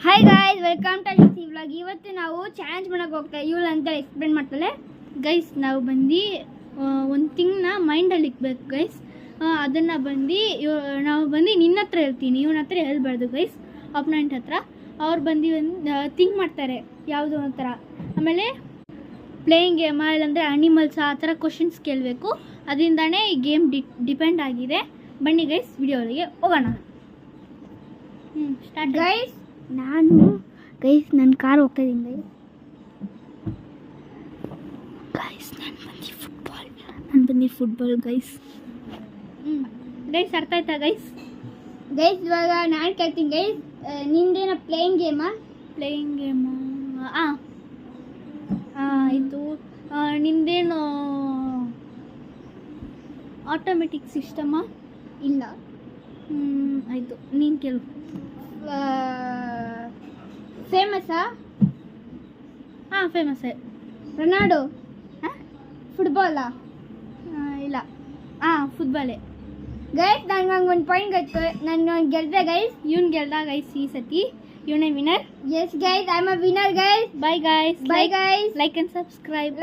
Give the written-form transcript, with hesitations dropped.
Hi guys, welcome to C vlog. ಇವತ್ತು ನಾವು challenge ಮಾಡಕ್ಕೆ ಹೋಗ್ತಾ ಇವಳು ಅಂತ ಎಕ್ಸ್ಪ್ಲೇನ್ ಮಾಡ್ತಾಳೆ. ಗೈಸ್, ನಾವು ಬಂದು ಒಂದು ಥಿಂಗ್ನ ಮೈಂಡಲ್ಲಿ ಇಕ್ಬೇಕು ಗೈಸ್. ಅದನ್ನು ನಾವು ನಿನ್ನ ಹತ್ರ ಹೇಳ್ತೀನಿ, ಇವನ ಹತ್ರ ಹೇಳ್ಬಾರ್ದು ಗೈಸ್, ಅಪೋನೆಂಟ್ ಹತ್ರ. ಅವ್ರು ಒಂದು ಥಿಂಕ್ ಮಾಡ್ತಾರೆ ಯಾವುದೋ ಒಂಥರ. ಆಮೇಲೆ ಪ್ಲೇಯಿಂಗ್ ಗೇಮ, ಇಲ್ಲಾಂದರೆ ಅನಿಮಲ್ಸ್, ಆ ಥರ ಕ್ವಶನ್ಸ್ ಕೇಳಬೇಕು. ಅದರಿಂದನೇ ಈ ಗೇಮ್ ಡಿಪೆಂಡ್ ಆಗಿದೆ. ಬನ್ನಿ ಗೈಸ್, ವಿಡಿಯೋಗಳಿಗೆ ಹೋಗೋಣ. Start guys. ನನ್ನ ಕಾರ್ ಹೋಗ್ತಾ ಇದ್ದೀನಿ ಗೈಸ್. ನಾನು ಬಂದು ಫುಟ್ಬಾಲ್ ಗೈಸ್. ಗೈಸ್ ಅರ್ಥ ಆಯ್ತಾ ಗೈಸ್? ಇವಾಗ ನಾನು ಕೇಳ್ತೀನಿ ಗೈಸ್, ನಿಂದೇನ ಪ್ಲೇಯಿಂಗ್ ಗೇಮಾ? ಇದು ನಿಂದೇನು ಆಟೋಮೆಟಿಕ್ ಸಿಸ್ಟಮಾ? ಇಲ್ಲ. ಆಯಿತು, ನೀನು ಕೇಳು. ಫೇಮಸ್ಸಾ? ಫೇಮಸ್ಸೇ. ರೊನಾಲ್ಡೋ? ಫುಟ್ಬಾಲಾ? ಇಲ್ಲ. ಫುಟ್ಬಾಲೇ ಗೈಸ್. ನನಗೆ ಒಂದು ಪಾಯಿಂಟ್ ಗೊತ್ತು, ನಾನು ಗೆಲ್ದೆ ಗೈಸ್. ಇವ್ನು ಗೆಲ್ದ ಗೈಸ್ ಈ ಸತಿ. ಇವನೇ winner. Yes guys, I am a winner guys. Bye guys. Like and subscribe.